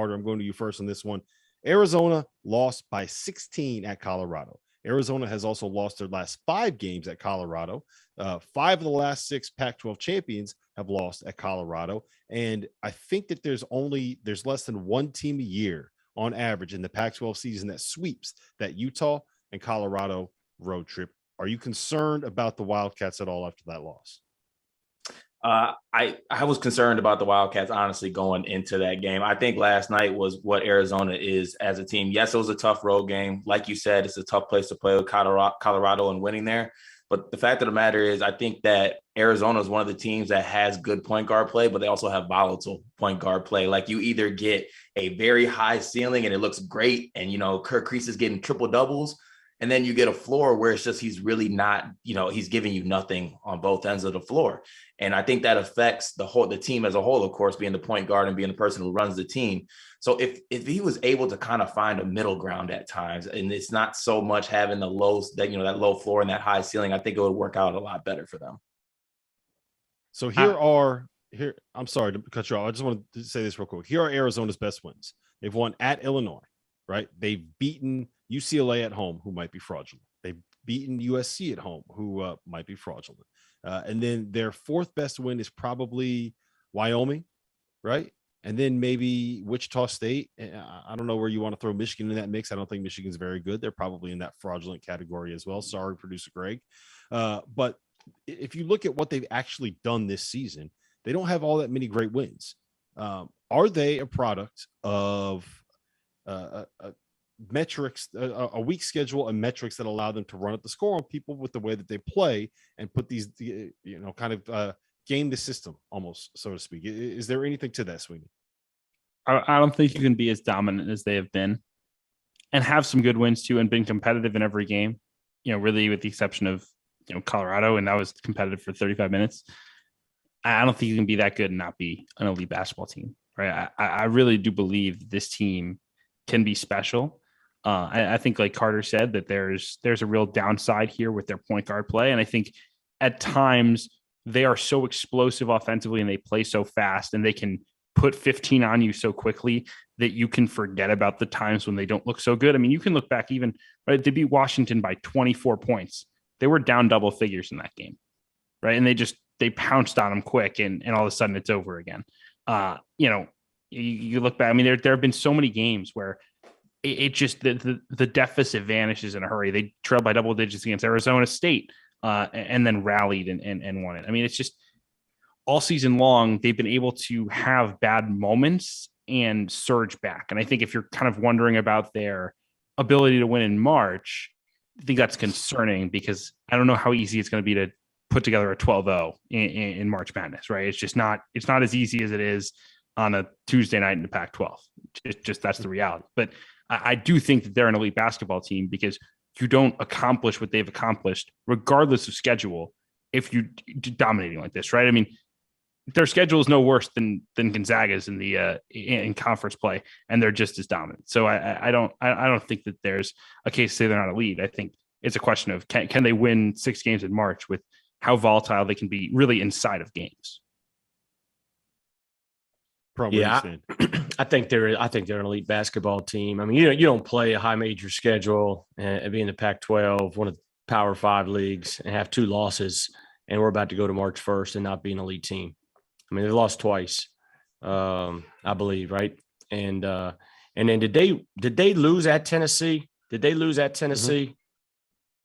Carter, I'm going to you first on this one. Arizona lost by 16 at Colorado. Arizona has also lost their last 5 games at Colorado. 5 of the last 6 Pac-12 champions have lost at Colorado. And I think that there's less than one team a year on average in the Pac-12 season that sweeps that Utah and Colorado road trip. Are you concerned about the Wildcats at all after that loss? I was concerned about the Wildcats, honestly, going into that game. I think last night was what Arizona is as a team. Yes, it was a tough road game. Like you said, it's a tough place to play with Colorado and winning there. But the fact of the matter is, I think that Arizona is one of the teams that has good point guard play, but they also have volatile point guard play. Like, you either get a very high ceiling and it looks great, and, Kirk Kreese is getting triple doubles, and then you get a floor where it's just he's really not, he's giving you nothing on both ends of the floor. And I think that affects the team as a whole, of course, being the point guard and being the person who runs the team. So if he was able to kind of find a middle ground at times, and it's not so much having that low floor and that high ceiling, I think it would work out a lot better for them. So I'm sorry to cut you off. I just want to say this real quick. Here are Arizona's best wins. They've won at Illinois, right? They've beaten UCLA at home, who might be fraudulent. They've beaten USC at home, who might be fraudulent. And then their 4th best win is probably Wyoming, right? And then maybe Wichita State. I don't know where you want to throw Michigan in that mix. I don't think Michigan's very good. They're probably in that fraudulent category as well. Sorry, producer Greg. But if you look at what they've actually done this season, they don't have all that many great wins. Are they a product of metrics, a weak schedule and metrics that allow them to run up the score on people with the way that they play and put these, kind of game the system almost, so to speak? Is there anything to that, Sweeney? I don't think you can be as dominant as they have been and have some good wins too and been competitive in every game, really with the exception of, Colorado, and that was competitive for 35 minutes. I don't think you can be that good and not be an elite basketball team, right? I really do believe this team can be special. I think, like Carter said, that there's a real downside here with their point guard play. And I think at times they are so explosive offensively and they play so fast and they can put 15 on you so quickly that you can forget about the times when they don't look so good. I mean, you can look back even, right? They beat Washington by 24 points. They were down double figures in that game, right? And they pounced on them quick and all of a sudden it's over again. You look back, I mean, there have been so many games where it just the deficit vanishes in a hurry. They trailed by double digits against Arizona State and then rallied and won it. I mean, it's just all season long, they've been able to have bad moments and surge back. And I think if you're kind of wondering about their ability to win in March, I think that's concerning because I don't know how easy it's going to be to put together a 12-0 in March Madness, right? It's not as easy as it is on a Tuesday night in the Pac-12. Just that's the reality. But I do think that they're an elite basketball team because you don't accomplish what they've accomplished, regardless of schedule, if you're dominating like this, right? I mean, their schedule is no worse than Gonzaga's in conference play, and they're just as dominant. So I don't think that there's a case to say they're not elite. I think it's a question of can they win 6 games in March with how volatile they can be really inside of games. I think they're an elite basketball team. I mean, you don't play a high major schedule and be in the Pac-12, one of the Power 5 leagues, and have 2 losses, and we're about to go to March 1st and not be an elite team. I mean, they lost twice, I believe, right? And then did they lose at Tennessee? Mm-hmm.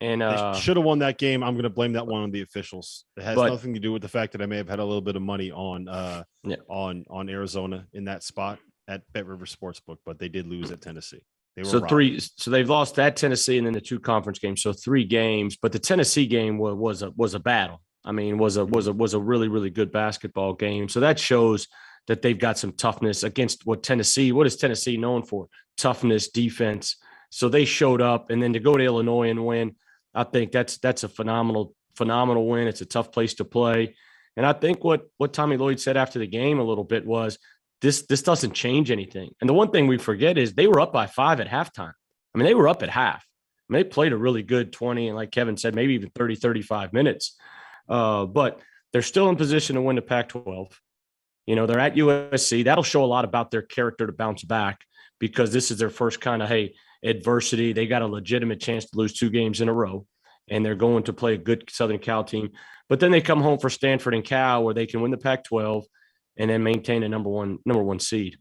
And they should have won that game. I'm going to blame that one on the officials. It has nothing to do with the fact that I may have had a little bit of money on Arizona in that spot at Bet River Sportsbook, but they did lose at Tennessee. So they've lost at Tennessee and then the 2 conference games, so 3 games. But the Tennessee game was a battle. I mean, was a really, really good basketball game. So that shows that they've got some toughness against what is Tennessee known for? Toughness, defense. So they showed up, and then to go to Illinois and win, I think that's a phenomenal win. It's a tough place to play. And I think what Tommy Lloyd said after the game a little bit was this doesn't change anything. And the one thing we forget is they were up by 5 at halftime. I mean, they were up at half. I mean, they played a really good 20, and like Kevin said, maybe even 30, 35 minutes. But they're still in position to win the Pac-12. You know, they're at USC. That'll show a lot about their character to bounce back because this is their first kind of, adversity. They got a legitimate chance to lose 2 games in a row, and they're going to play a good Southern Cal team. But then they come home for Stanford and Cal where they can win the Pac-12 and then maintain a number one seed.